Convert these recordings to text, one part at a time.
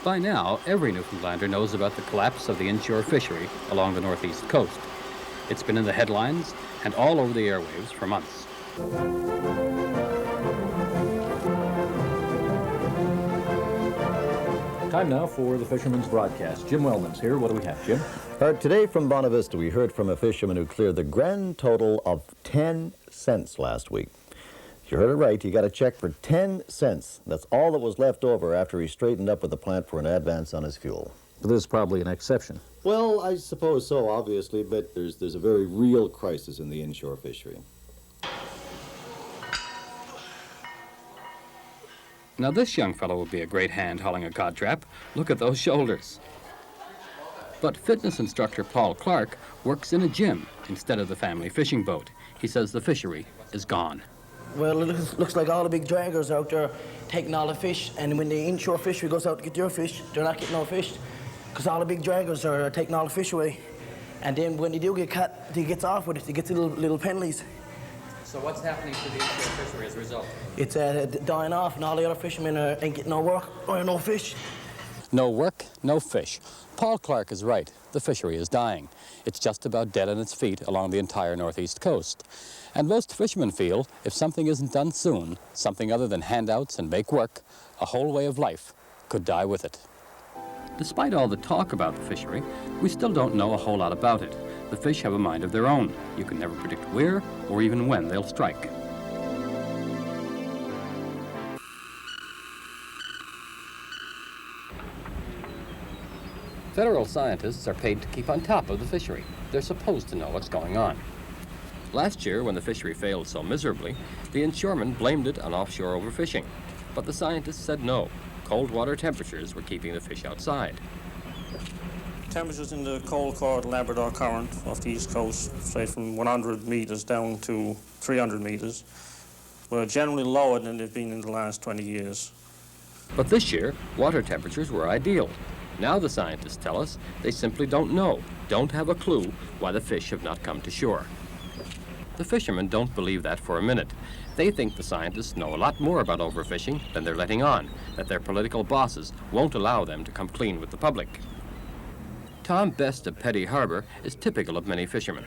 By now, every Newfoundlander knows about the collapse of the inshore fishery along the northeast coast. It's been in the headlines and all over the airwaves for months. Time now for the Fisherman's Broadcast. Jim Wellman's here. What do we have, Jim? Today from Bonavista, we heard from a fisherman who cleared the grand total of 10 cents last week. You heard it right. He got a check for 10 cents. That's all that was left over after he straightened up with the plant for an advance on his fuel. This is probably an exception. Well, I suppose so, obviously, but there's a very real crisis in the inshore fishery. Now this young fellow would be a great hand hauling a cod trap. Look at those shoulders. But fitness instructor Paul Clark works in a gym instead of the family fishing boat. He says the fishery is gone. Well, it looks like all the big draggers out there taking all the fish, and when the inshore fishery goes out to get their fish, they're not getting no fish, because all the big draggers are taking all the fish away. And then when they do get caught, they gets off with it. They get little penalties. So what's happening to the inshore fishery as a result? It's dying off, and all the other fishermen ain't getting no work or no fish. No work, no fish. Paul Clark is right. The fishery is dying. It's just about dead on its feet along the entire northeast coast. And most fishermen feel if something isn't done soon, something other than handouts and make work, a whole way of life could die with it. Despite all the talk about the fishery, we still don't know a whole lot about it. The fish have a mind of their own. You can never predict where or even when they'll strike. Federal scientists are paid to keep on top of the fishery. They're supposed to know what's going on. Last year, when the fishery failed so miserably, the inshoremen blamed it on offshore overfishing. But the scientists said no. Cold water temperatures were keeping the fish outside. Temperatures in the cold core Labrador current off the east coast, say from 100 meters down to 300 meters, were generally lower than they've been in the last 20 years. But this year, water temperatures were ideal. Now the scientists tell us they simply don't know, don't have a clue why the fish have not come to shore. The fishermen don't believe that for a minute. They think the scientists know a lot more about overfishing than they're letting on, that their political bosses won't allow them to come clean with the public. Tom Best of Petty Harbor is typical of many fishermen.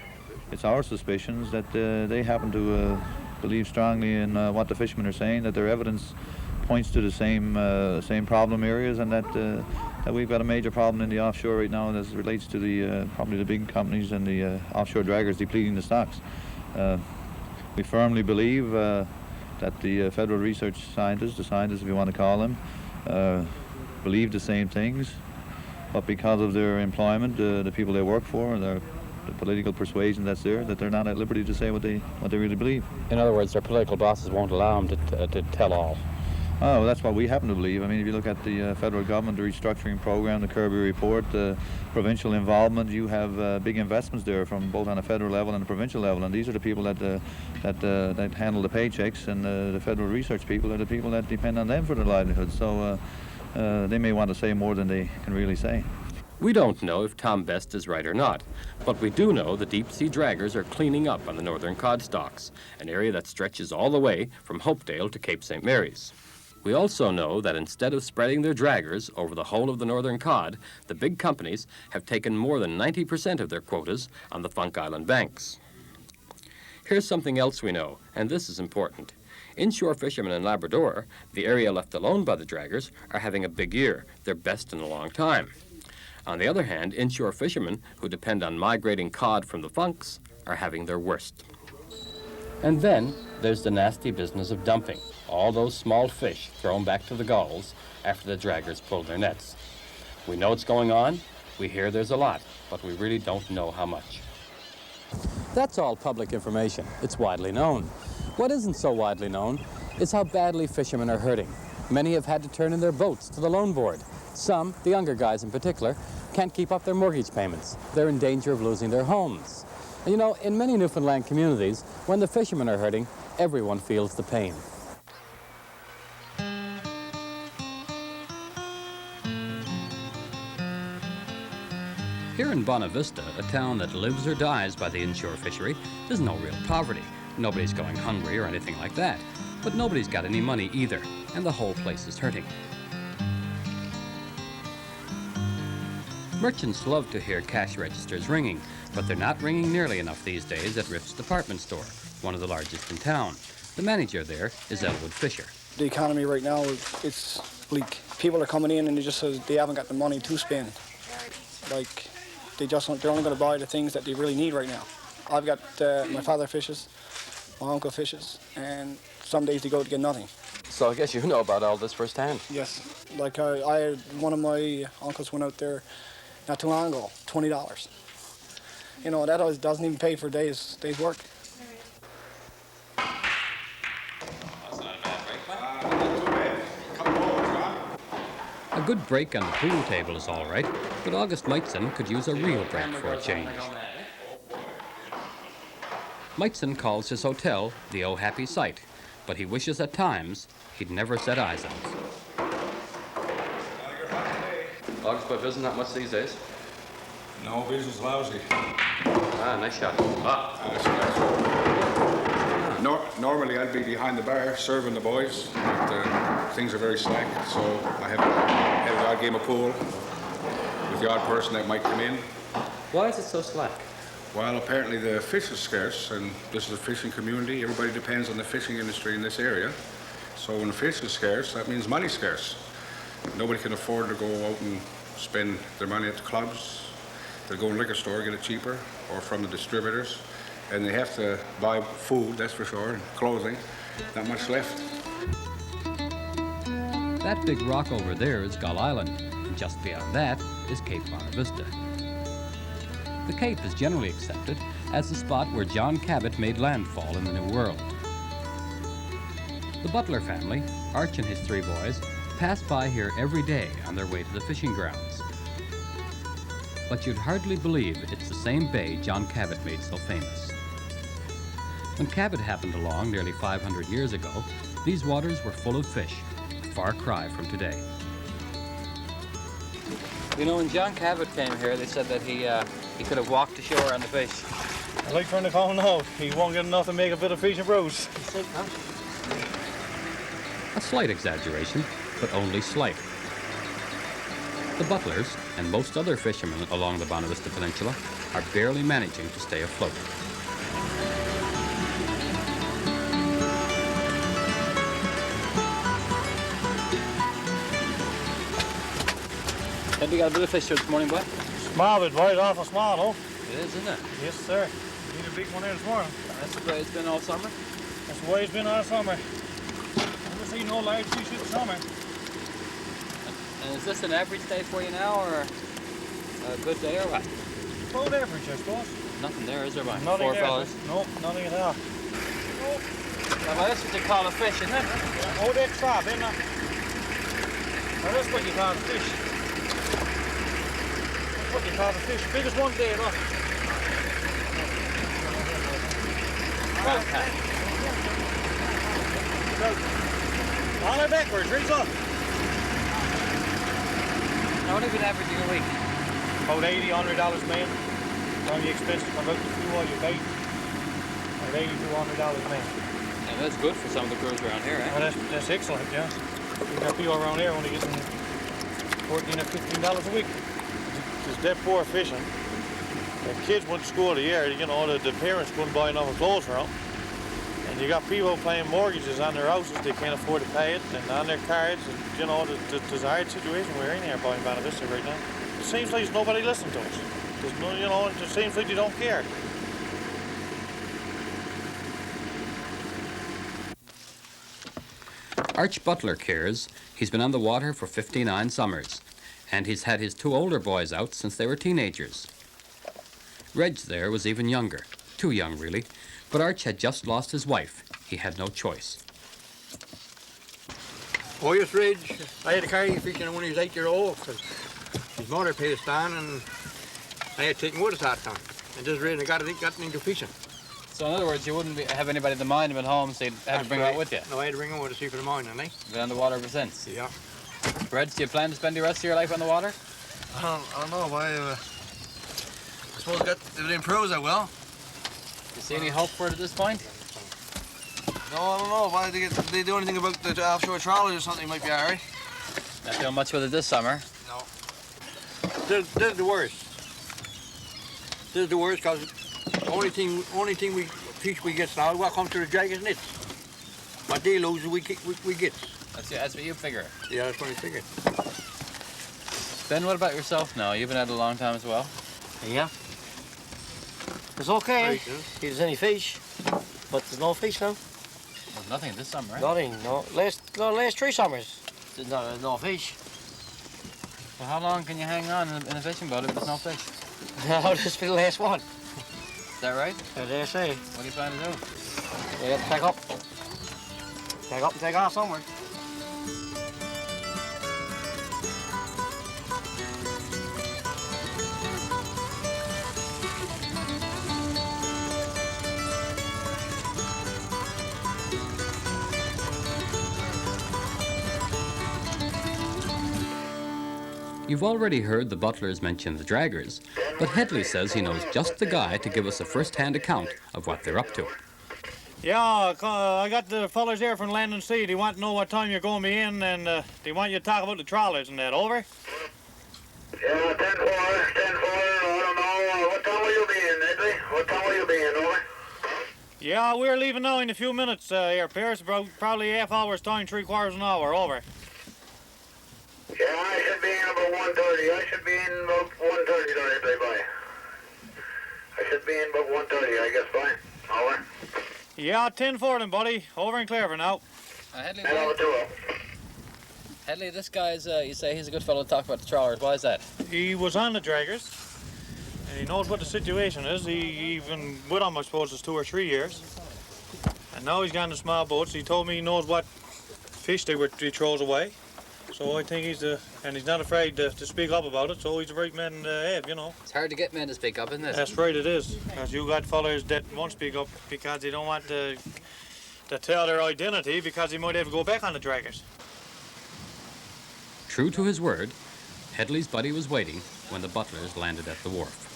It's our suspicions that they happen to believe strongly in what the fishermen are saying, that their evidence points to the same problem areas, and that we've got a major problem in the offshore right now as relates to the probably the big companies and the offshore draggers depleting the stocks. We firmly believe that the federal research scientists, the scientists if you want to call them, believe the same things, but because of their employment, the people they work for, the political persuasion that's there, that they're not at liberty to say what they really believe. In other words, their political bosses won't allow them to tell all. Oh, well, that's what we happen to believe. I mean, if you look at the federal government, the restructuring program, the Kirby report, the provincial involvement, you have big investments there from both on a federal level and a provincial level, and these are the people that handle the paychecks, and the federal research people are the people that depend on them for their livelihood. So they may want to say more than they can really say. We don't know if Tom Best is right or not, but we do know the deep-sea draggers are cleaning up on the northern cod stocks, an area that stretches all the way from Hopedale to Cape St. Mary's. We also know that instead of spreading their draggers over the whole of the northern cod, the big companies have taken more than 90% of their quotas on the Funk Island banks. Here's something else we know, and this is important. Inshore fishermen in Labrador, the area left alone by the draggers, are having a big year, their best in a long time. On the other hand, inshore fishermen who depend on migrating cod from the funks are having their worst. And then there's the nasty business of dumping, all those small fish thrown back to the gulls after the draggers pull their nets. We know what's going on, we hear there's a lot, but we really don't know how much. That's all public information. It's widely known. What isn't so widely known is how badly fishermen are hurting. Many have had to turn in their boats to the loan board. Some, the younger guys in particular, can't keep up their mortgage payments. They're in danger of losing their homes. And you know, in many Newfoundland communities, when the fishermen are hurting, everyone feels the pain. Here in Bonavista, a town that lives or dies by the inshore fishery, there's no real poverty. Nobody's going hungry or anything like that. But nobody's got any money either, and the whole place is hurting. Merchants love to hear cash registers ringing, but they're not ringing nearly enough these days at Riff's department store, one of the largest in town. The manager there is Elwood Fisher. The economy right now, it's bleak. People are coming in and they just say they haven't got the money to spend. Like, they're only going to buy the things that they really need right now. I've got, my father fishes, my uncle fishes, and some days they go to get nothing. So I guess you know about all this firsthand. Yes. Like one of my uncles went out there not too long ago, $20. You know, that doesn't even pay for a day's work. A good break on the pool table is all right, but August Meitzen could use a real break for a change. Meitzen calls his hotel the Oh Happy Sight, but he wishes at times he'd never set eyes on it. August, but business not much these days? No, business lousy. Ah, nice shot. Normally I'd be behind the bar serving the boys, but things are very slack, so I have had an odd game of pool with the odd person that might come in. Why is it so slack? Well, apparently the fish is scarce, and this is a fishing community. Everybody depends on the fishing industry in this area. So when the fish is scarce, that means money's scarce. Nobody can afford to go out and spend their money at the clubs. They go in the liquor store, get it cheaper, or from the distributors. And they have to buy food, that's for sure, and clothing. Not much left. That big rock over there is Gull Island, and just beyond that is Cape Bonavista. The Cape is generally accepted as the spot where John Cabot made landfall in the New World. The Butler family, Arch and his 3 boys, pass by here every day on their way to the fishing grounds. But you'd hardly believe it's the same bay John Cabot made so famous. When Cabot happened along nearly 500 years ago, these waters were full of fish, a far cry from today. You know, when John Cabot came here, they said that he could have walked ashore on the fish. I like trying to call him out. He won't get enough to make a bit of fish and bruise. A slight exaggeration, but only slight. The Butlers and most other fishermen along the Bonavista Peninsula are barely managing to stay afloat. Have you got a bit of fish this morning, boy? Small bit, right? Awful small, though. It is, isn't it? Yes, sir. Need a big one there this morning. That's the way it's been all summer? That's the way it's been all summer. Never seen no large fish this summer. And is this an average day for you now, or a good day, or what? About average, I suppose. Nothing there, is there, boy? Nothing 4 there. fellas? Nope, nothing at all. Now, well, that's what you call a fish, isn't it? Yeah. Oh, that's crab, isn't it? Now, that's what you call a fish. That's what you call a fish. Biggest one there, look. Okay. On it backwards, raise up. Now, what have you been averaging a week? About $80, $100 a man. All the expenses come out to fuel, all your bait. About $80 to $100 a man. And that's good for some of the crews around here, eh? Well, that's excellent, yeah. We've got people around here only getting $14 or $15 a week. It's dead poor fishing. The kids went to school the year, you know, the parents couldn't buy enough clothes for them. And You got people paying mortgages on their houses, they can't afford to pay it, and on their cards, and you know, there's a hard situation we're in here by Bonavista right now. It seems like there's nobody listening to us. There's no, you know, it seems like they don't care. Arch Butler cares. He's been on the water for 59 summers, and he's had his 2 older boys out since they were teenagers. Reg there was even younger, too young really, but Arch had just lost his wife. He had no choice. Oh yes, Reg. I had to carry him fishing when he was 8 years old, because his mother paid us down, and I had taken with us that time. And just really got into fishing. So in other words, you wouldn't have anybody to mind him at home, so you'd have to bring him out with you? No, I had to bring him with to see for the morning, eh? Been on the water ever since? Yeah. Reg, do you plan to spend the rest of your life on the water? I don't know. I suppose if it improves, I will. Do you see any hope for it at this point? No, I don't know. Why they do anything about the offshore trawlers or something might be all right. Not doing much with it this summer. No. This is the worst. This is the worst because only thing we fish we get now, what comes to the draggers nets. What they lose, we get. That's what you figure. Yeah, that's what I figured. Ben, what about yourself now? You've been out a long time as well. Yeah. It's okay. If there's any fish, but there's no fish now. There's nothing this summer, right? Nothing, no. Last 3 summers, there's no fish. Well, how long can you hang on in a fishing boat if there's no fish? No, this will be the last one. Is that right? Yeah, they say. What do you plan to do? Yeah, take up. Take up and take off somewhere. You've already heard the butlers mention the draggers, but Headley says he knows just the guy to give us a first-hand account of what they're up to. Yeah, I got the fellas here from Land and Sea. They want to know what time you're going to be in, and they want you to talk about the trawlers and that. Over? Yeah, 10-4, I don't know. What time will you be in, Headley? What time will you be in, over? Yeah, we're leaving now in a few minutes here, Pierce. Probably half hour's time, 3/4 an hour. Over. Yeah, I should be in about 1:30. I should be in about 1:30 there, Headley, bye. I should be in about 1:30, I guess, bye. Over. Yeah, 10-4 then, buddy. Over and clear for now. Headley, Headley, this guy's, you say he's a good fellow to talk about the trawlers. Why is that? He was on the draggers, and he knows what the situation is. He been with them, I suppose, it's 2 or 3 years. And now he's got in the small boats. He told me he knows what fish he throws away. So I think and he's not afraid to speak up about it, so he's a right man to have, you know. It's hard to get men to speak up, isn't it? That's right, it is. Because you got fellas that won't speak up because they don't want to tell their identity because they might have to go back on the draggers. True to his word, Headley's buddy was waiting when the butlers landed at the wharf.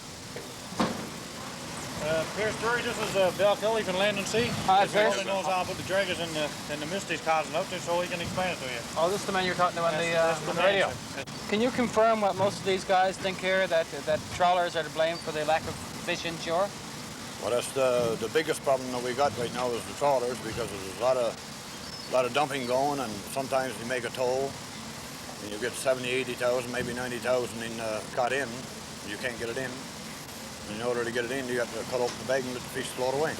Pierce Drury, this is Bill Kelly from Land and Sea. Hi, He Pierce. only knows all about the draggers and the mist he's causing out there, so he can explain it to you. Oh, this is the man you're talking to on That's the man, radio. sir. Can you confirm what most of these guys think here, that trawlers are to blame for the lack of fish inshore? Well, that's the biggest problem that we got right now is the trawlers, because there's a lot of dumping going, and sometimes you make a toll and you get 70, 80,000, maybe 90,000 caught in, and you can't get it in. And in order to get it in, you have to cut off the bag and let the fish float away.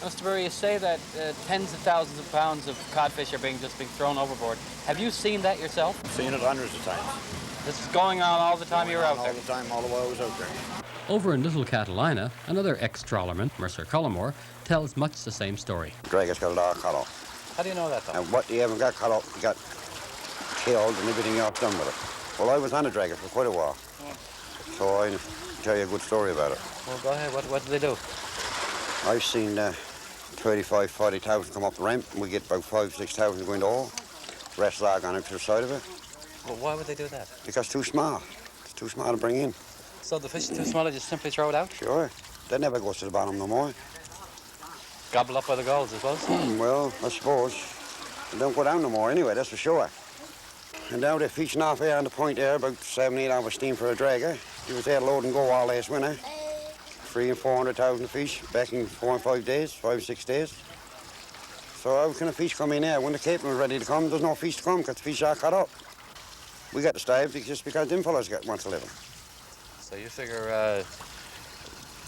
Mr. Burry, you say that tens of thousands of pounds of codfish are being thrown overboard. Have you seen that yourself? I've seen it hundreds of times. This is going on all the time you were out there? All the time, all the while I was out there. Over in Little Catalina, another ex-trawlerman, Mercer Cullimore, tells much the same story. Draggers got it all cut off. How do you know that, though? And what you haven't got cut off, you got killed and everything else done with it. Well, I was on a dragger for quite a while, so I tell you a good story about it. Well, go ahead. What did they do? I've seen 35, 40,000 come up the ramp, and we get about 5,000, 6,000 going to oil. The rest log on to the side of it. Well, why would they do that? Because it's too small. It's too small to bring in. So the fish is too small, they just simply throw it out? Sure. That never goes to the bottom no more. Gobbled up by the gulls, I suppose? Well, I suppose. They don't go down no more anyway, that's for sure. And now they're fishing off here on the point there, about 7, 8 hours steam for a dragger. He was there load and go all last winter. 300,000 and 400,000 fish back in 4 and 5 days, 5 or 6 days. So how can a fish come in here? When the captain was ready to come, there's no fish to come because the fish are caught up. We got to stay just because them fellas want to live them. So you figure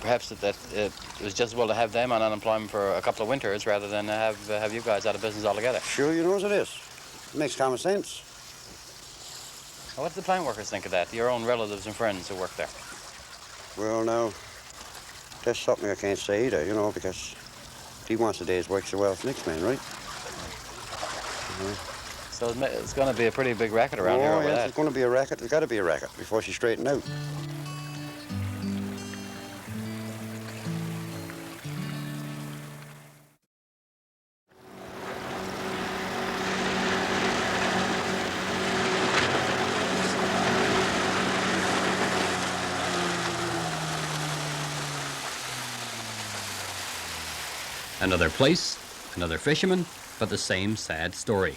perhaps that it was just as well to have them on unemployment for a couple of winters rather than have you guys out of business altogether? Sure, you know as it is. It makes common sense. Well, what do the plant workers think of that, your own relatives and friends who work there? Well, now, that's something I can't say either, you know, because if he wants a day's work, so well, it's next man, right? So it's going to be a pretty big racket around here over yes, that. it's going to be a racket. There's got to be a racket before she's straightened out. Another place, another fisherman, but the same sad story.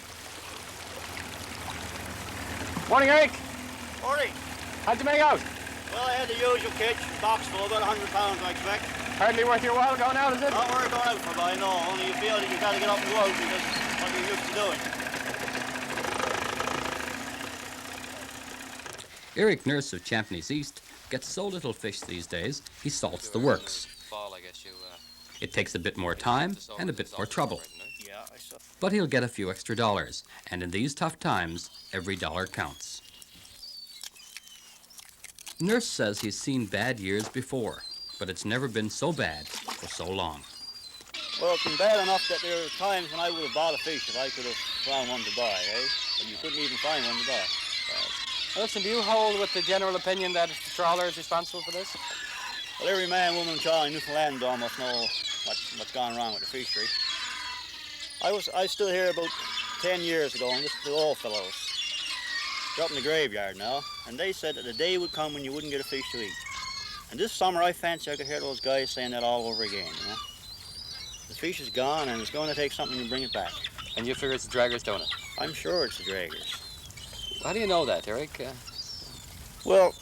Morning, Eric. Morning. How'd you make out? Well, I had the usual catch, box full, about 100 pounds, I expect. Hardly worth your while going out, is it? Not worth going out for, but I know. Only you feel that you got to get up and go out because what you're used to doing. Eric Nurse of Champneys East gets so little fish these days, he salts the works. It takes a bit more time and a bit more trouble. But he'll get a few extra dollars, and in these tough times, every dollar counts. Nurse says he's seen bad years before, but it's never been so bad for so long. Well, it's been bad enough that there were times when I would have bought a fish if I could have found one to buy, eh? But you couldn't even find one to buy. Listen, do you hold with the general opinion that the trawler is responsible for this? Well, every man, woman, and child in Newfoundland almost know what's gone wrong with the fishery. I stood here about 10 years ago, and this is the old fellows. They're up in the graveyard now, and they said that the day would come when you wouldn't get a fish to eat. And this summer, I fancy I could hear those guys saying that all over again, you know. The fish is gone, and it's going to take something to bring it back. And you figure it's the draggers doing it? I'm sure it's the draggers. How do you know that, Eric? Well,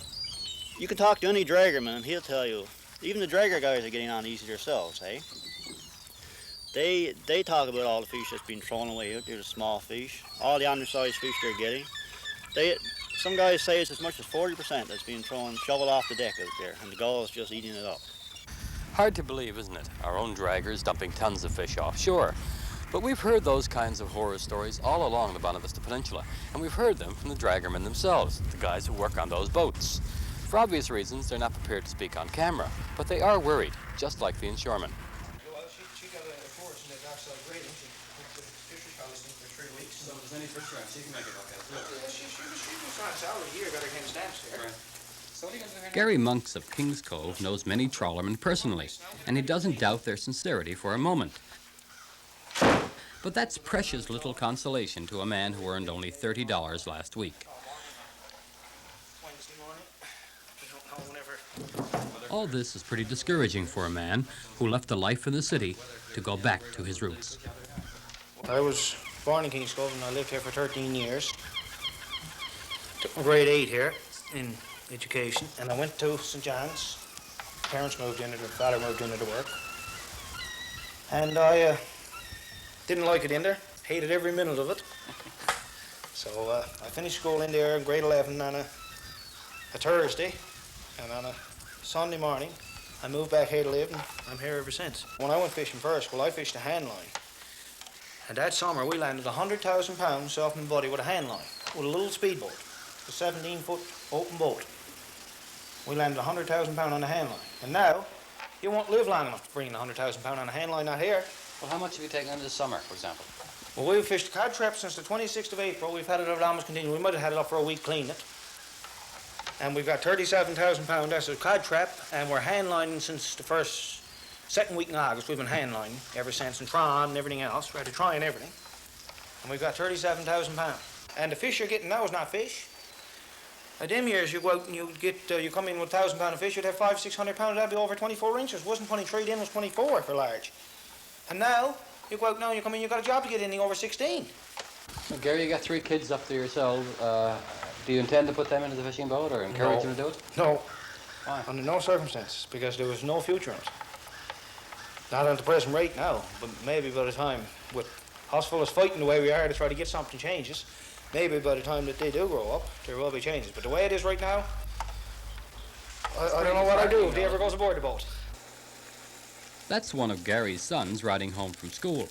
you can talk to any draggerman, and he'll tell you. Even the dragger guys are getting on easy themselves, eh? They talk about all the fish that's been thrown away out there, the small fish, all the undersized fish they're getting. Some guys say it's as much as 40% that's being thrown, shoveled off the deck out there, and the gulls just eating it up. Hard to believe, isn't it? Our own draggers dumping tons of fish offshore. But we've heard those kinds of horror stories all along the Bonavista Peninsula, and we've heard them from the draggermen themselves, the guys who work on those boats. For obvious reasons, they're not prepared to speak on camera, but they are worried, just like the inshoremen. Well, she got a course in the dockside grading. She went to the fishery counseling for 3 weeks. So if there's any fish around, she can make it look at it. Yeah, she was on salary a year, got her hand stamps there. Right. So what are you going to do here? Gary Monks of Kings Cove knows many trawlermen personally, and he doesn't doubt their sincerity for a moment. But that's precious little consolation to a man who earned only $30 last week. All this is pretty discouraging for a man who left the life in the city to go back to his roots. I was born in Kings Cove and I lived here for 13 years. Took my grade 8 here in education, and I went to St. John's. Parents moved in, father moved into work. And I didn't like it in there, hated every minute of it. So I finished school in there in grade 11 on a Thursday, and on a Sunday morning, I moved back here to live, and I'm here ever since. When I went fishing first, well, I fished a hand line. And that summer, we landed 100,000 pounds off my buddy with a hand line, with a little speedboat, a 17-foot open boat. We landed 100,000 pounds on a hand line. And now, you won't live long enough to bring in 100,000 pounds on a hand line, not here. Well, how much have you taken in this summer, for example? Well, we've fished cod trap since the 26th of April. We've had it up almost continually. We might have had it up for a week, cleaned it. And we've got 37,000 pounds that's a cod trap, and we're hand lining since the second week in August. We've been hand lining ever since, and trawling and everything else. We had to try and everything. And we've got 37,000 pounds. And the fish you're getting now is not fish. At them years, you go out and you come in with 1,000 pound of fish, you'd have 500-600 pounds, that'd be over 24 inches. It wasn't 23 then, it was 24 for large. And now, you go out now and you come in, you've got a job to get in over 16. Well, Gary, you got 3 kids up to yourself. Do you intend to put them into the fishing boat or encourage them to do it? No. Why? Under no circumstances, because there was no future in it. Not at the present rate now, but maybe by the time, with Us fellas fighting the way we are to try to get something changes. Maybe by the time that they do grow up, there will be changes. But the way it is right now, I don't know what I do if he ever goes aboard the boat. That's one of Gary's sons riding home from school.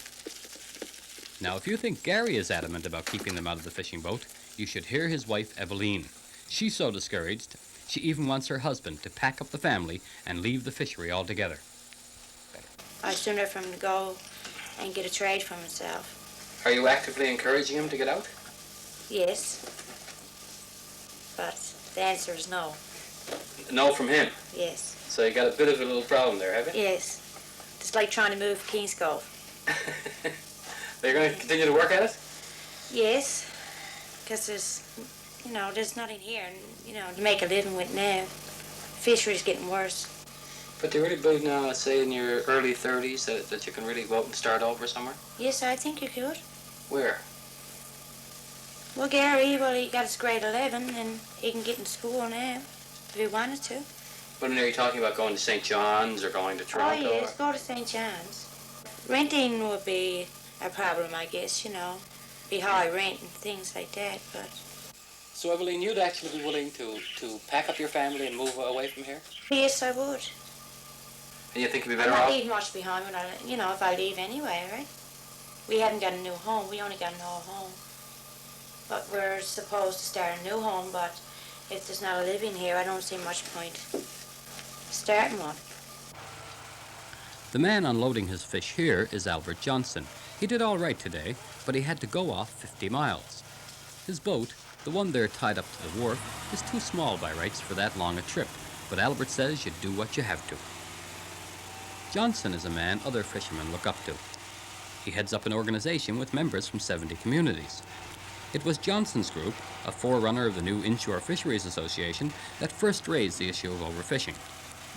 Now, if you think Gary is adamant about keeping them out of the fishing boat, you should hear his wife, Eveline. She's so discouraged, she even wants her husband to pack up the family and leave the fishery altogether. I'd sooner for him to go and get a trade for himself. Are you actively encouraging him to get out? Yes. But the answer is no. No from him? Yes. So you got a bit of a little problem there, have you? Yes. It's like trying to move King's Cove. They're going to continue to work at it? Yes. Because there's nothing here, to make a living with now. Fishery's getting worse. But do you really believe now, say in your early 30s, that you can really go out and start over somewhere? Yes, I think you could. Where? Well, Gary, he got his grade 11 and he can get in school now if he wanted to. But are you talking about going to St. John's or going to Toronto? Oh, yes, go to St. John's. Renting would be a problem, I guess, Be high rent and things like that, but... So, Eveline, you'd actually be willing to pack up your family and move away from here? Yes, I would. And you think you'd be better I off? won't leave much behind when if I leave anyway, right? We haven't got a new home. We only got an old home. But we're supposed to start a new home, but if there's not a living here, I don't see much point starting one. The man unloading his fish here is Albert Johnson. He did all right today, but he had to go off 50 miles. His boat, the one there tied up to the wharf, is too small by rights for that long a trip, but Albert says you do what you have to. Johnson is a man other fishermen look up to. He heads up an organization with members from 70 communities. It was Johnson's group, a forerunner of the new Inshore Fisheries Association, that first raised the issue of overfishing.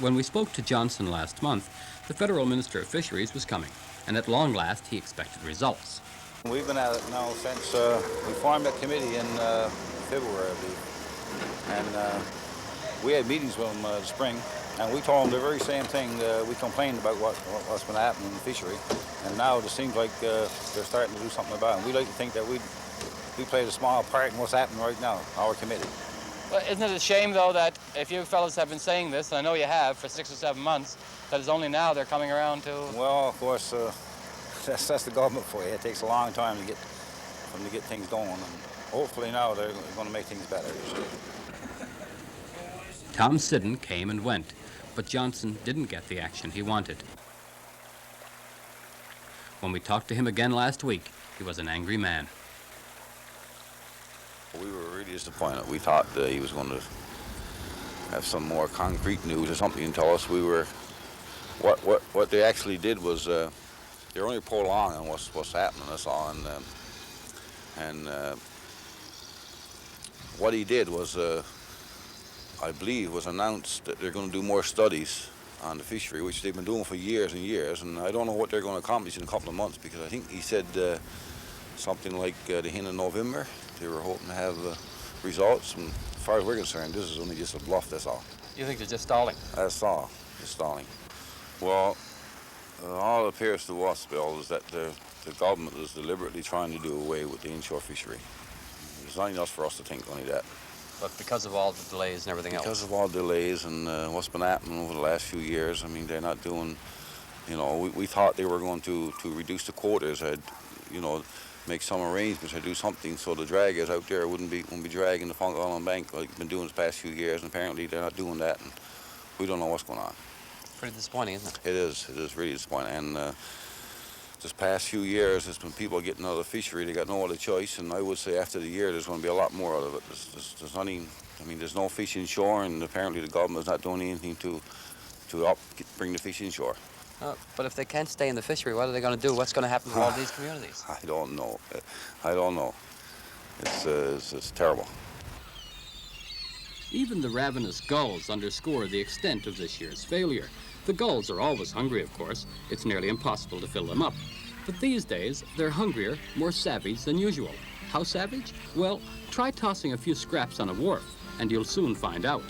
When we spoke to Johnson last month, the Federal Minister of Fisheries was coming, and at long last he expected results. We've been at it now since we formed that committee in February, I believe. And we had meetings with them this spring, and we told them the very same thing. We complained about what's been happening in the fishery, and now it seems like they're starting to do something about it. We like to think that we played a small part in what's happening right now, our committee. Well, isn't it a shame, though, that if you fellas have been saying this, and I know you have for 6 or 7 months, that it's only now they're coming around to... Well, of course, that's the government for you. It takes a long time to get things going, and hopefully now they're going to make things better. Tom Siddon came and went, but Johnson didn't get the action he wanted. When we talked to him again last week, he was an angry man. We were really disappointed. We thought he was going to have some more concrete news or something and tell us we were... What they actually did was they're only prolonging what's happening, that's all. And what he did was, I believe, was announced that they're going to do more studies on the fishery, which they've been doing for years and years. And I don't know what they're going to accomplish in a couple of months, because I think he said something like the end of November. They were hoping to have results. And as far as we're concerned, this is only just a bluff, that's all. You think they're just stalling? That's all, just stalling. Well, all it appears to us, Bill, is that the government is deliberately trying to do away with the inshore fishery. There's nothing else for us to think, only that. But because of all the delays and everything else? Because of all the delays and what's been happening over the last few years, I mean, they're not doing, we thought they were going to reduce the quotas, make some arrangements or do something so the draggers out there won't be dragging the Funk Island Bank like they've been doing the past few years, and apparently they're not doing that, and we don't know what's going on. Pretty disappointing, isn't it? It is really disappointing. And this past few years, there's been people getting out of the fishery. They got no other choice, and I would say after the year, there's going to be a lot more out of it. There's nothing. I mean, there's no fish inshore, and apparently the government's not doing anything to bring the fish inshore. But if they can't stay in the fishery, what are they going to do? What's going to happen to all these communities? I don't know. I don't know. It's terrible. Even the ravenous gulls underscore the extent of this year's failure. The gulls are always hungry, of course. It's nearly impossible to fill them up. But these days, they're hungrier, more savage than usual. How savage? Well, try tossing a few scraps on a wharf, and you'll soon find out.